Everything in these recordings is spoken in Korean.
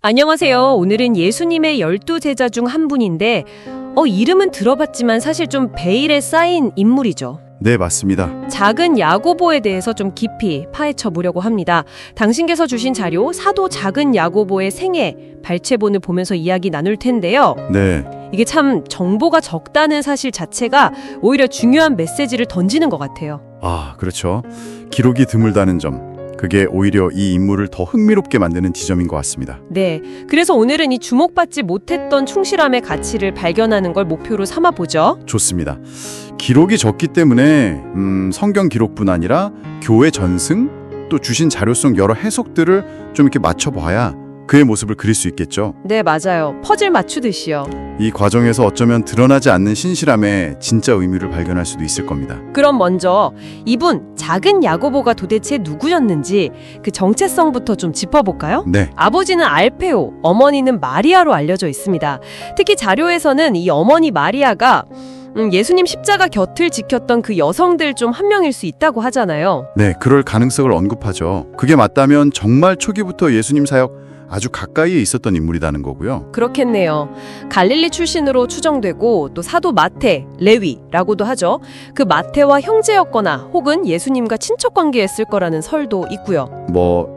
안녕하세요. 오늘은 예수님의 12제자 중 한 분인데 이름은 들어봤지만 사실 좀 베일에 쌓인 인물이죠. 네, 맞습니다. 작은 야고보에 대해서 좀 깊이 파헤쳐 보려고 합니다. 당신께서 주신 자료 사도 작은 야고보의 생애, 발췌본을 보면서 이야기 나눌 텐데요. 네, 이게 참 정보가 적다는 사실 자체가 오히려 중요한 메시지를 던지는 것 같아요. 그렇죠. 기록이 드물다는 점. 그게 오히려 이 인물을 더 흥미롭게 만드는 지점인 것 같습니다. 네, 그래서 오늘은 이 주목받지 못했던 충실함의 가치를 발견하는 걸 목표로 삼아보죠. 좋습니다. 기록이 적기 때문에 성경 기록뿐 아니라 교회 전승, 또 주신 자료 속 여러 해석들을 좀 이렇게 맞춰봐야 그의 모습을 그릴 수 있겠죠. 네, 맞아요. 퍼즐 맞추듯이요. 이 과정에서 어쩌면 드러나지 않는 신실함의 진짜 의미를 발견할 수도 있을 겁니다. 그럼 먼저 이분 작은 야고보가 도대체 누구였는지 그 정체성부터 좀 짚어볼까요? 네, 아버지는 알페오, 어머니는 마리아로 알려져 있습니다. 특히 자료에서는 이 어머니 마리아가 예수님 십자가 곁을 지켰던 그 여성들 중 한 명일 수 있다고 하잖아요. 네, 그럴 가능성을 언급하죠. 그게 맞다면 정말 초기부터 예수님 사역 아주 가까이에 있었던 인물이라는 거고요. 그렇겠네요. 갈릴리 출신으로 추정되고 또 사도 마태, 레위라고도 하죠. 그 마태와 형제였거나 혹은 예수님과 친척 관계였을 거라는 설도 있고요.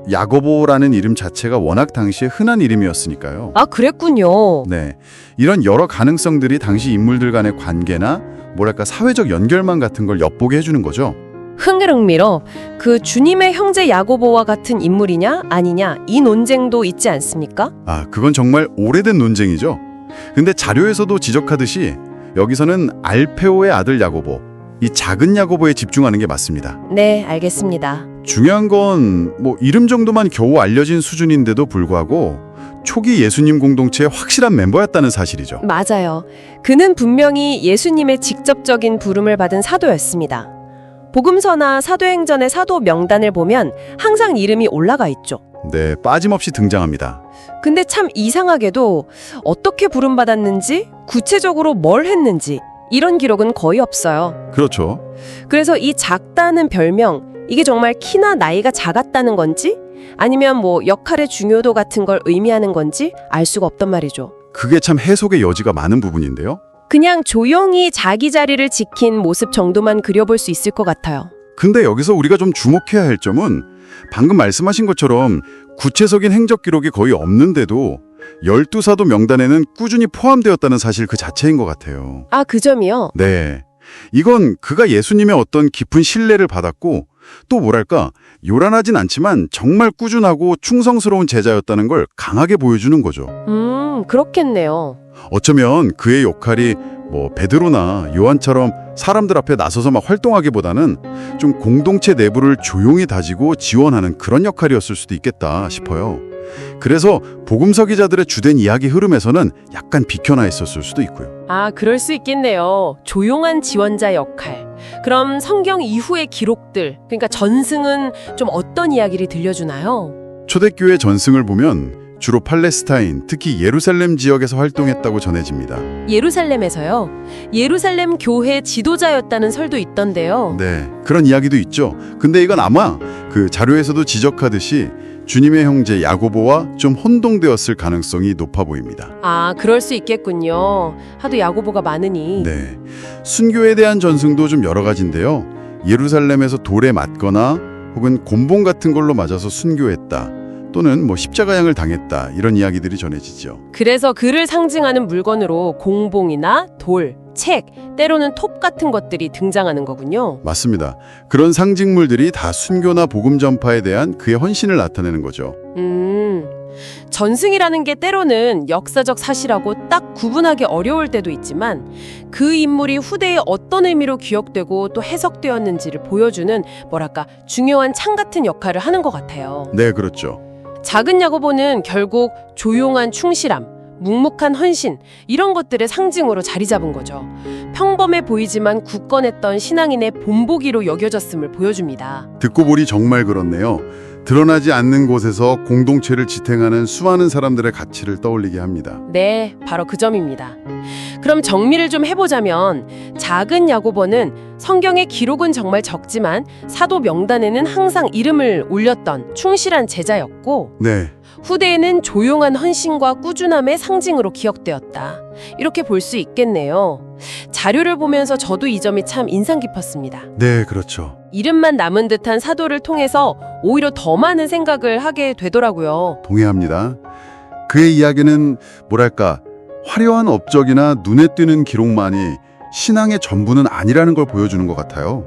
야고보라는 이름 자체가 워낙 당시에 흔한 이름이었으니까요. 아, 그랬군요. 네, 이런 여러 가능성들이 당시 인물들 간의 관계나 사회적 연결망 같은 걸 엿보게 해주는 거죠. 흥미로 그 주님의 형제 야고보와 같은 인물이냐 아니냐 이 논쟁도 있지 않습니까? 그건 정말 오래된 논쟁이죠. 근데 자료에서도 지적하듯이 여기서는 알페오의 아들 야고보, 이 작은 야고보에 집중하는 게 맞습니다. 네, 알겠습니다. 중요한 건 이름 정도만 겨우 알려진 수준인데도 불구하고 초기 예수님 공동체의 확실한 멤버였다는 사실이죠. 맞아요. 그는 분명히 예수님의 직접적인 부름을 받은 사도였습니다. 복음서나 사도행전의 사도 명단을 보면 항상 이름이 올라가 있죠. 네, 빠짐없이 등장합니다. 근데 참 이상하게도 어떻게 부름받았는지, 구체적으로 뭘 했는지 이런 기록은 거의 없어요. 그렇죠. 그래서 이 작다는 별명, 이게 정말 키나 나이가 작았다는 건지 아니면 역할의 중요도 같은 걸 의미하는 건지 알 수가 없단 말이죠. 그게 참 해석의 여지가 많은 부분인데요. 그냥 조용히 자기 자리를 지킨 모습 정도만 그려볼 수 있을 것 같아요. 근데 여기서 우리가 좀 주목해야 할 점은 방금 말씀하신 것처럼 구체적인 행적 기록이 거의 없는데도 12사도 명단에는 꾸준히 포함되었다는 사실 그 자체인 것 같아요. 그 점이요? 네. 이건 그가 예수님의 어떤 깊은 신뢰를 받았고 또 요란하진 않지만 정말 꾸준하고 충성스러운 제자였다는 걸 강하게 보여주는 거죠. 그렇겠네요. 어쩌면 그의 역할이 베드로나 요한처럼 사람들 앞에 나서서 막 활동하기보다는 좀 공동체 내부를 조용히 다지고 지원하는 그런 역할이었을 수도 있겠다 싶어요. 그래서 복음서 기자들의 주된 이야기 흐름에서는 약간 비켜나 있었을 수도 있고요. 그럴 수 있겠네요. 조용한 지원자 역할. 그럼 성경 이후의 기록들, 그러니까 전승은 좀 어떤 이야기를 들려주나요? 초대교회 전승을 보면 주로 팔레스타인, 특히 예루살렘 지역에서 활동했다고 전해집니다. 예루살렘에서요? 예루살렘 교회 지도자였다는 설도 있던데요. 네, 그런 이야기도 있죠. 근데 이건 아마 그 자료에서도 지적하듯이 주님의 형제 야고보와 좀 혼동되었을 가능성이 높아 보입니다. 그럴 수 있겠군요. 하도 야고보가 많으니. 네, 순교에 대한 전승도 좀 여러 가지인데요. 예루살렘에서 돌에 맞거나 혹은 곤봉 같은 걸로 맞아서 순교했다. 또는 십자가양을 당했다. 이런 이야기들이 전해지죠. 그래서 그를 상징하는 물건으로 공봉이나 돌, 책, 때로는 톱 같은 것들이 등장하는 거군요. 맞습니다. 그런 상징물들이 다 순교나 복음 전파에 대한 그의 헌신을 나타내는 거죠. 전승이라는 게 때로는 역사적 사실하고 딱 구분하기 어려울 때도 있지만 그 인물이 후대에 어떤 의미로 기억되고 또 해석되었는지를 보여주는 중요한 창 같은 역할을 하는 것 같아요. 네, 그렇죠. 작은 야고보는 결국 조용한 충실함, 묵묵한 헌신 이런 것들의 상징으로 자리 잡은 거죠. 평범해 보이지만 굳건했던 신앙인의 본보기로 여겨졌음을 보여줍니다. 듣고 보니 정말 그렇네요. 드러나지 않는 곳에서 공동체를 지탱하는 수많은 사람들의 가치를 떠올리게 합니다. 네, 바로 그 점입니다. 그럼 정리를 좀 해보자면 작은 야고보는 성경의 기록은 정말 적지만 사도 명단에는 항상 이름을 올렸던 충실한 제자였고 네. 후대에는 조용한 헌신과 꾸준함의 상징으로 기억되었다. 이렇게 볼 수 있겠네요. 자료를 보면서 저도 이 점이 참 인상 깊었습니다. 네, 그렇죠. 이름만 남은 듯한 사도를 통해서 오히려 더 많은 생각을 하게 되더라고요. 동의합니다. 그의 이야기는 뭐랄까 화려한 업적이나 눈에 띄는 기록만이 신앙의 전부는 아니라는 걸 보여주는 것 같아요.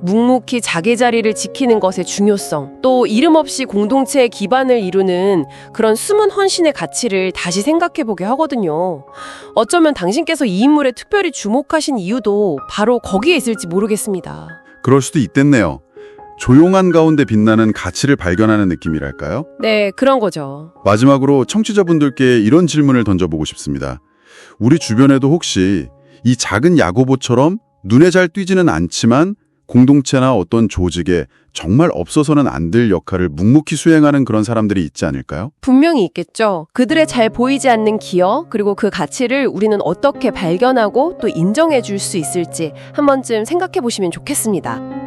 묵묵히 자기 자리를 지키는 것의 중요성, 또 이름 없이 공동체의 기반을 이루는 그런 숨은 헌신의 가치를 다시 생각해보게 하거든요. 어쩌면 당신께서 이 인물에 특별히 주목하신 이유도 바로 거기에 있을지 모르겠습니다. 그럴 수도 있겠네요. 조용한 가운데 빛나는 가치를 발견하는 느낌이랄까요? 네, 그런 거죠. 마지막으로 청취자분들께 이런 질문을 던져보고 싶습니다. 우리 주변에도 혹시 이 작은 야고보처럼 눈에 잘 띄지는 않지만 공동체나 어떤 조직에 정말 없어서는 안 될 역할을 묵묵히 수행하는 그런 사람들이 있지 않을까요? 분명히 있겠죠. 그들의 잘 보이지 않는 기여, 그리고 그 가치를 우리는 어떻게 발견하고 또 인정해 줄 수 있을지 한 번쯤 생각해 보시면 좋겠습니다.